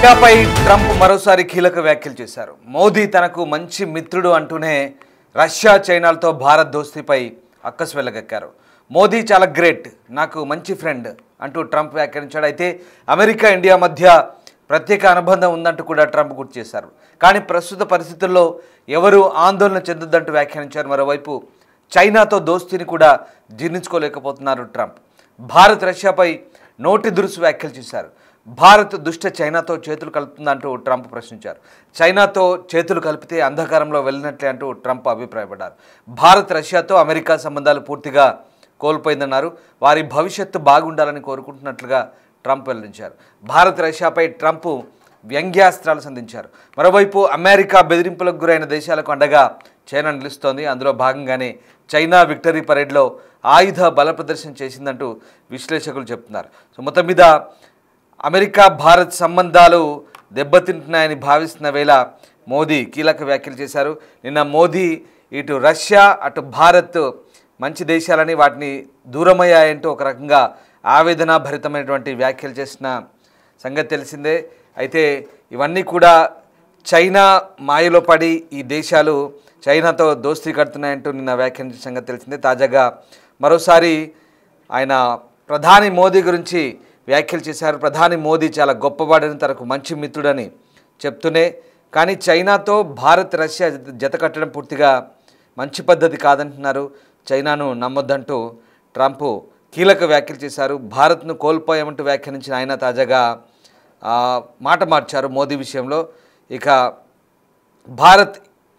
రష్యాపై Trump మరోసారి కీలక వ్యాఖ్యలు చేశారు. మోదీ తనకు మంచి మిత్రుడు అంటూనే రష్యా చైనాలతో భారత్ దోస్తీపై అక్కసు వెళ్లగక్కారు. మోదీ చాలా గ్రేట్, నాకు మంచి ఫ్రెండ్ అంటూ ట్రంప్ వ్యాఖ్యానించాడు. అయితే అమెరికా ఇండియా మధ్య ప్రత్యేక అనుబంధం ఉందంటూ కూడా ట్రంప్ గుర్తు చేశారు. కానీ ప్రస్తుత పరిస్థితుల్లో ఎవరు ఆందోళన చెందొద్దంటూ వ్యాఖ్యానించారు. మరోవైపు చైనాతో దోస్తీని కూడా జీర్ణించుకోలేకపోతున్నారు ట్రంప్. భారత్ రష్యాపై నోటి దురుసు వ్యాఖ్యలు చేశారు. భారత్ దుష్ట చైనాతో చేతులు కలుపుతుందంటూ ట్రంప్ ప్రశ్నించారు. చైనాతో చేతులు కలిపితే అంధకారంలో వెళ్ళినట్లే అంటూ ట్రంప్ అభిప్రాయపడ్డారు. భారత్ రష్యాతో అమెరికా సంబంధాలు పూర్తిగా కోల్పోయిందన్నారు. వారి భవిష్యత్తు బాగుండాలని కోరుకుంటున్నట్లుగా ట్రంప్ వెల్లడించారు. భారత్ రష్యాపై ట్రంప్ వ్యంగ్యాస్త్రాలు సంధించారు. మరోవైపు అమెరికా బెదిరింపులకు గురైన దేశాలకు అండగా చైనా నిలుస్తోంది. అందులో భాగంగానే చైనా విక్టరీ పరేడ్లో ఆయుధ బల ప్రదర్శన చేసిందంటూ విశ్లేషకులు చెప్తున్నారు. సో మొత్తం మీద అమెరికా భారత్ సంబంధాలు దెబ్బతింటున్నాయని భావిస్తున్న వేళ మోదీ కీలక వ్యాఖ్యలు చేశారు. నిన్న మోదీ ఇటు రష్యా అటు భారత్ మంచి దేశాలని వాటిని దూరమయ్యాయంటూ ఒక రకంగా ఆవేదన భరితమైనటువంటి వ్యాఖ్యలు చేసిన సంగతి తెలిసిందే. అయితే ఇవన్నీ కూడా చైనా మాయలో పడి ఈ దేశాలు చైనాతో దోస్తీ కడుతున్నాయంటూ నిన్న వ్యాఖ్యానించిన సంగతి తెలిసిందే. తాజాగా మరోసారి ఆయన ప్రధాని మోదీ గురించి వ్యాఖ్యలు చేశారు. ప్రధాని మోదీ చాలా గొప్పవాడని, తనకు మంచి మిత్రుడని చెప్తూనే కానీ చైనాతో భారత్ రష్యా జత కట్టడం పూర్తిగా మంచి పద్ధతి కాదంటున్నారు. చైనాను నమ్మొద్దంటూ ట్రంప్ కీలక వ్యాఖ్యలు చేశారు. భారత్ను కోల్పోయామంటూ వ్యాఖ్యానించిన ఆయన తాజాగా మాట మార్చారు మోదీ విషయంలో. ఇక భారత్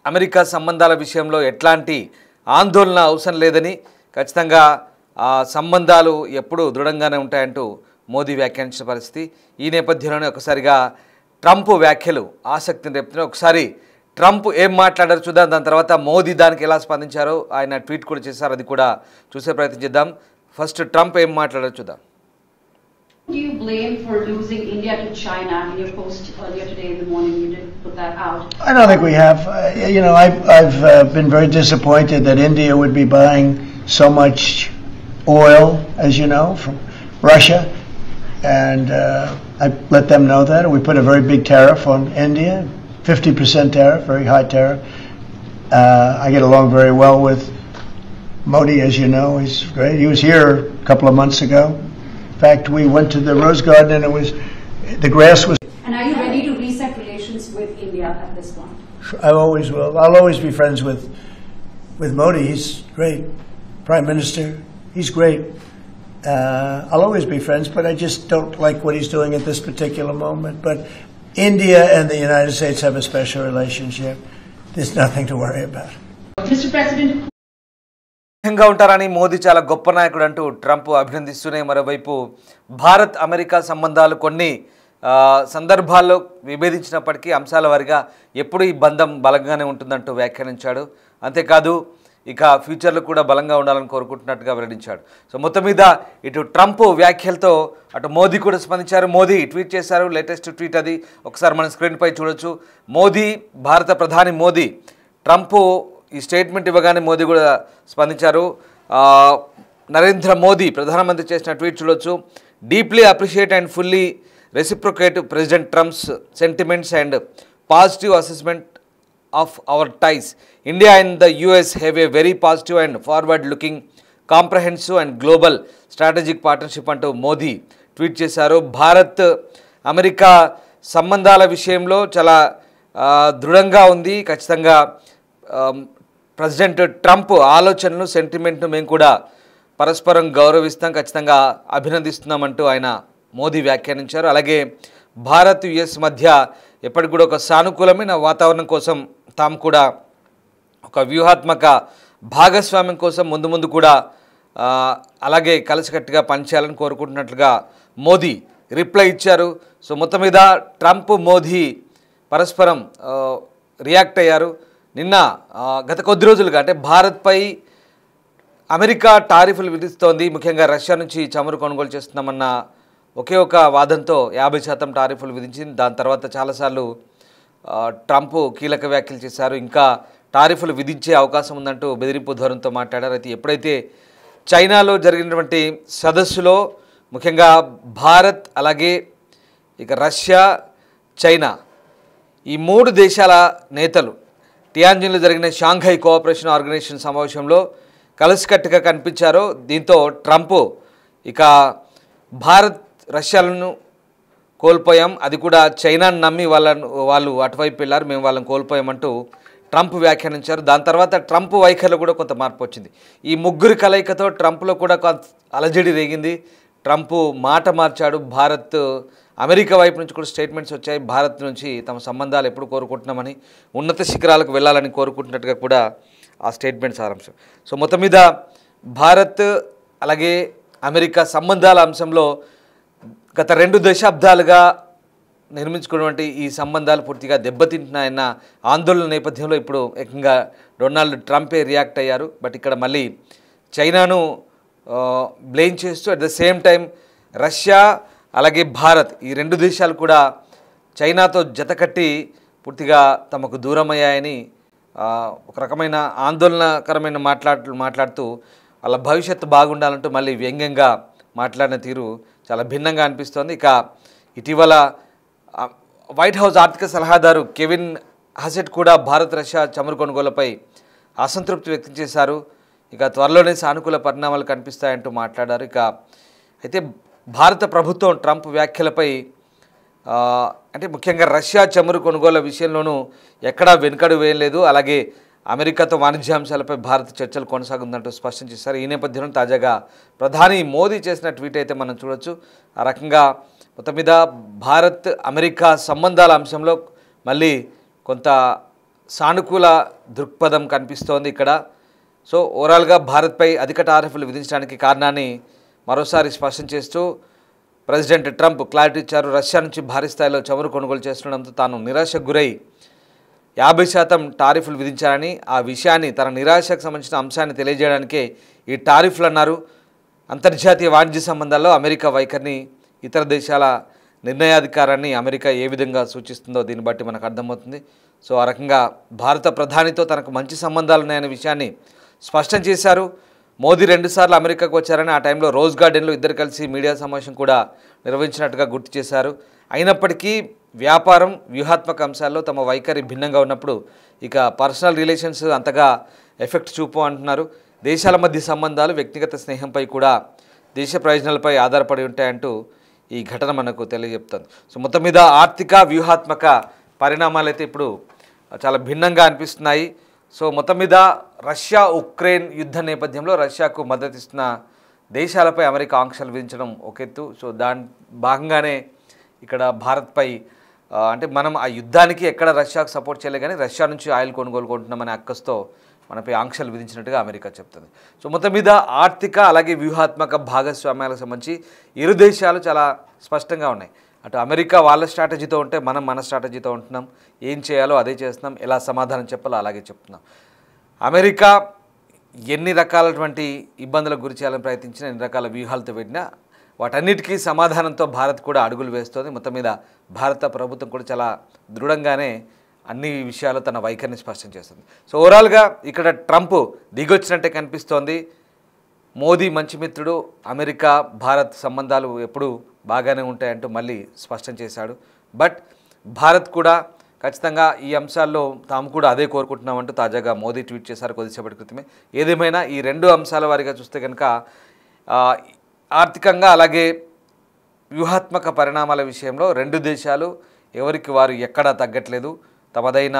అమెరికా సంబంధాల విషయంలో ఎట్లాంటి ఆందోళన అవసరం లేదని, ఖచ్చితంగా ఆ సంబంధాలు ఎప్పుడూ దృఢంగానే ఉంటాయంటూ మోదీ వ్యాఖ్యానించిన పరిస్థితి. ఈ నేపథ్యంలోనే ఒకసారిగా ట్రంప్ వ్యాఖ్యలు ఆసక్తిని రేపుతున్నాయి. ఒకసారి ట్రంప్ ఏం మాట్లాడారు చూద్దాం. దాని తర్వాత మోదీ దానికి ఎలా స్పందించారో ఆయన ట్వీట్ కూడా చేశారు, అది కూడా చూసే ప్రయత్నం చేద్దాం. ఫస్ట్ ట్రంప్ ఏం మాట్లాడారు చూద్దాం. Do you blame for losing India to China? In your post earlier today in the morning, you did put that out. I don't think we have. I've been very disappointed that India would be buying so much oil, as you know, from Russia, and I let them know that. We put a very big tariff on India, 50% tariff, very high tariff. I get along very well with Modi, as you know. He's great. He was here a couple of months ago. In fact, we went to the Rose Garden and the grass was... And are you ready to reset relations with India at this point? I always will. I'll always be friends with Modi. He's great. Prime Minister, he's great. I'll always be friends, but I just don't like what he's doing at this particular moment. But India and the United States have a special relationship. There's nothing to worry about. Mr. President, ఉంటారని మోదీ చాలా గొప్ప నాయకుడు అంటూ Trump అభినందిస్తూనే మరోవైపు Bharat America సంబంధాలు కొన్ని సందర్భాల్లో విభేదించినప్పటికీ అంశాల వారిగా ఎప్పుడు ఈ బంధం బలంగానే ఉంటుందంటూ వ్యాఖ్యానించాడు. అంతేకాదు ఇక ఫ్యూచర్లో కూడా బలంగా ఉండాలని కోరుకుంటున్నట్టుగా వెల్లడించాడు. సో మొత్తం మీద ఇటు ట్రంప్ వ్యాఖ్యలతో అటు మోదీ కూడా స్పందించారు. మోదీ ట్వీట్ చేశారు, లేటెస్ట్ ట్వీట్ అది ఒకసారి మన స్క్రీన్పై చూడొచ్చు. మోదీ, భారత ప్రధాని మోదీ ట్రంప్ ఈ స్టేట్మెంట్ ఇవ్వగానే మోదీ కూడా స్పందించారు. నరేంద్ర మోదీ ప్రధానమంత్రి చేసిన ట్వీట్ చూడొచ్చు. Deeply appreciate and fully reciprocate president Trump's sentiments and positive assessment of our ties. India and the US have a very positive and forward looking comprehensive and global strategic partnership అంటూ Modi tweet చేశారు. Bharat America సంబంధాల విషయంలో చాలా దృఢంగా ఉంది. ఖచ్చితంగా president Trump ఆలోచనలు, సెంటిమెంట్ను మేము కూడా పరస్పరం గౌరవిస్తాం, ఖచ్చితంగా అభినందిస్తున్నామంటూ ఆయన మోదీ వ్యాఖ్యానించారు. అలాగే భారత్ యుఎస్ మధ్య ఎప్పటికి కూడా ఒక సానుకూలమైన వాతావరణం కోసం తాము కూడా ఒక వ్యూహాత్మక భాగస్వామ్యం కోసం ముందు కూడా అలాగే కలిసికట్టుగా పనిచేయాలని కోరుకుంటున్నట్లుగా మోదీ రిప్లై ఇచ్చారు. సో మొత్తం మీద ట్రంప్ మోదీ పరస్పరం రియాక్ట్ అయ్యారు. నిన్న గత కొద్ది రోజులుగా అంటే భారత్పై అమెరికా టారిఫ్లు విధిస్తోంది, ముఖ్యంగా రష్యా నుంచి చమురు కొనుగోలు చేస్తున్నామన్న ఒకే ఒక వాదంతో 50% టారిఫ్లు విధించింది. దాని తర్వాత చాలాసార్లు ట్రంప్ కీలక వ్యాఖ్యలు చేశారు. ఇంకా టారిఫ్లు విధించే అవకాశం ఉందంటూ బెదిరింపు ధోరణితో మాట్లాడారు. అయితే ఎప్పుడైతే చైనాలో జరిగినటువంటి సదస్సులో ముఖ్యంగా భారత్ అలాగే ఇక రష్యా చైనా ఈ మూడు దేశాల నేతలు టియాన్జిన్లో జరిగిన షాంఘై కోఆపరేషన్ ఆర్గనైజేషన్ సమావేశంలో కలిసికట్టుగా కనిపించారు. దీంతో ట్రంప్ ఇక భారత్ రష్యాలను కోల్పోయాం, అది కూడా చైనాను నమ్మి వాళ్ళు అటువైపు వెళ్ళారు, మేము వాళ్ళని కోల్పోయామంటూ ట్రంప్ వ్యాఖ్యానించారు. దాని తర్వాత ట్రంప్ వైఖరిలో కూడా కొంత మార్పు వచ్చింది. ఈ ముగ్గురి కలయికతో ట్రంప్లో కూడా కొంత అలజడి రేగింది. ట్రంప్ మాట మార్చాడు. అమెరికా వైపు నుంచి కూడా స్టేట్మెంట్స్ వచ్చాయి. భారత్ నుంచి తమ సంబంధాలు ఎప్పుడు కోరుకుంటున్నామని, ఉన్నత శిఖరాలకు వెళ్ళాలని కోరుకుంటున్నట్టుగా కూడా ఆ స్టేట్మెంట్ సారాంశం. సో మొత్తం మీద భారత్ అలాగే అమెరికా సంబంధాల అంశంలో గత 2 దశాబ్దాలుగా నిర్మించుకున్నటువంటి ఈ సంబంధాలు పూర్తిగా దెబ్బతింటున్నాయన్న ఆందోళన నేపథ్యంలో ఇప్పుడు ఏకంగా డొనాల్డ్ ట్రంపే రియాక్ట్ అయ్యారు. బట్ ఇక్కడ మళ్ళీ చైనాను బ్లేమ్ చేస్తూ at the same time Russia అలాగే భారత్ ఈ 2 దేశాలు కూడా చైనాతో జతకట్టి పూర్తిగా తమకు దూరమయ్యాయని ఒక రకమైన ఆందోళనకరమైన మాట్లాడుతూ వాళ్ళ భవిష్యత్తు బాగుండాలంటూ మళ్ళీ వ్యంగ్యంగా మాట్లాడిన తీరు చాలా భిన్నంగా అనిపిస్తోంది. ఇక ఇటీవల వైట్ హౌస్ ఆర్థిక సలహాదారు కెవిన్ హసెట్ కూడా భారత్ రష్యా చమురు కొనుగోలుపై అసంతృప్తి వ్యక్తం చేశారు. ఇక త్వరలోనే సానుకూల పరిణామాలు కనిపిస్తాయంటూ మాట్లాడారు. ఇక అయితే భారత ప్రభుత్వం ట్రంప్ వ్యాఖ్యలపై అంటే ముఖ్యంగా రష్యా చమురు కొనుగోలు విషయంలోనూ ఎక్కడా వెనుకడు వేయలేదు. అలాగే అమెరికాతో వాణిజ్యాంశాలపై భారత్ చర్చలు కొనసాగుతుందంటూ స్పష్టం చేశారు. ఈ నేపథ్యంలో తాజాగా ప్రధాని మోదీ చేసిన ట్వీట్ అయితే మనం చూడొచ్చు. ఆ రకంగా మొత్తం మీద భారత్ అమెరికా సంబంధాల అంశంలో మళ్ళీ కొంత సానుకూల దృక్పథం కనిపిస్తోంది ఇక్కడ. సో ఓవరాల్గా భారత్పై అధిక టారిఫ్లు విధించడానికి కారణాన్ని మరోసారి స్పష్టం చేస్తూ ప్రెసిడెంట్ ట్రంప్ క్లారిటీ ఇచ్చారు. రష్యా నుంచి భారీ స్థాయిలో చమురు కొనుగోలు చేస్తుండడంతో తాను నిరాశకు గురై 50% టారిఫ్లు విధించారని, ఆ విషయాన్ని తన నిరాశకు సంబంధించిన అంశాన్ని తెలియజేయడానికే ఈ టారిఫ్లు అన్నారు. అంతర్జాతీయ వాణిజ్య సంబంధాల్లో అమెరికా వైఖరిని, ఇతర దేశాల నిర్ణయాధికారాన్ని అమెరికా ఏ విధంగా సూచిస్తుందో దీన్ని బట్టి మనకు అర్థమవుతుంది. సో ఆ రకంగా భారత ప్రధానితో తనకు మంచి సంబంధాలు ఉన్నాయనే విషయాన్ని స్పష్టం చేశారు. మోదీ 2 సార్లు అమెరికాకు వచ్చారని, ఆ టైంలో రోజ్ గార్డెన్లో ఇద్దరు కలిసి మీడియా సమావేశం కూడా నిర్వహించినట్టుగా గుర్తు చేశారు. అయినప్పటికీ వ్యాపారం, వ్యూహాత్మక అంశాల్లో తమ వైఖరి భిన్నంగా ఉన్నప్పుడు ఇక పర్సనల్ రిలేషన్స్ అంతగా ఎఫెక్ట్ చూపు అంటున్నారు. దేశాల మధ్య సంబంధాలు వ్యక్తిగత స్నేహంపై కూడా దేశ ప్రయోజనాలపై ఆధారపడి ఉంటాయంటూ ఈ ఘటన మనకు తెలియజెప్తుంది. సో మొత్తం మీద ఆర్థిక వ్యూహాత్మక పరిణామాలు అయితే ఇప్పుడు చాలా భిన్నంగా అనిపిస్తున్నాయి. సో మొత్తం మీద రష్యా ఉక్రెయిన్ యుద్ధ నేపథ్యంలో రష్యాకు మద్దతు ఇస్తున్న దేశాలపై అమెరికా ఆంక్షలు విధించడం ఒక ఎత్తు. సో దాని భాగంగానే ఇక్కడ భారత్పై అంటే మనం ఆ యుద్ధానికి ఎక్కడ రష్యాకు సపోర్ట్ చేయలే కానీ రష్యా నుంచి ఆయిల్ కొనుగోలు కొంటున్నామనే అక్కస్తో మనపై ఆంక్షలు విధించినట్టుగా అమెరికా చెప్తుంది. సో మొత్తం మీద ఆర్థిక అలాగే వ్యూహాత్మక భాగస్వామ్యాలకు సంబంధించి ఇరు దేశాలు చాలా స్పష్టంగా ఉన్నాయి. అటు అమెరికా వాళ్ళ స్ట్రాటజీతో ఉంటే మనం మన స్ట్రాటజీతో ఉంటున్నాం. ఏం చేయాలో అదే చేస్తున్నాం, ఎలా సమాధానం చెప్పాలో అలాగే చెప్తున్నాం. అమెరికా ఎన్ని రకాలటువంటి ఇబ్బందులకు గురి చేయాలని ప్రయత్నించినా, ఎన్ని రకాల వ్యూహాలతో పెట్టినా వాటన్నిటికీ సమాధానంతో భారత్ కూడా అడుగులు వేస్తుంది. మొత్తం మీద భారత ప్రభుత్వం కూడా చాలా దృఢంగానే అన్ని విషయాలు తన వైఖరిని స్పష్టం చేస్తుంది. సో ఓవరాల్గా ఇక్కడ ట్రంప్ దిగొచ్చినట్టే కనిపిస్తోంది. మోదీ మంచి మిత్రుడు, అమెరికా భారత్ సంబంధాలు ఎప్పుడూ బాగానే ఉంటాయంటూ మళ్ళీ స్పష్టం చేశాడు. బట్ భారత్ కూడా ఖచ్చితంగా ఈ అంశాల్లో తాము కూడా అదే కోరుకుంటున్నామంటూ తాజాగా మోదీ ట్వీట్ చేశారు కొద్దిసేపటి క్రితమే. ఏదేమైనా ఈ 2 అంశాల వారిగా చూస్తే కనుక ఆర్థికంగా అలాగే వ్యూహాత్మక పరిణామాల విషయంలో 2 దేశాలు ఎవరికి వారు ఎక్కడా తగ్గట్లేదు. తమదైన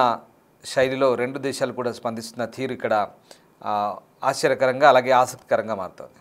శైలిలో 2 దేశాలు కూడా స్పందిస్తున్న తీరు ఇక్కడ ఆశ్చర్యకరంగా అలాగే ఆసక్తికరంగా మారుతోంది.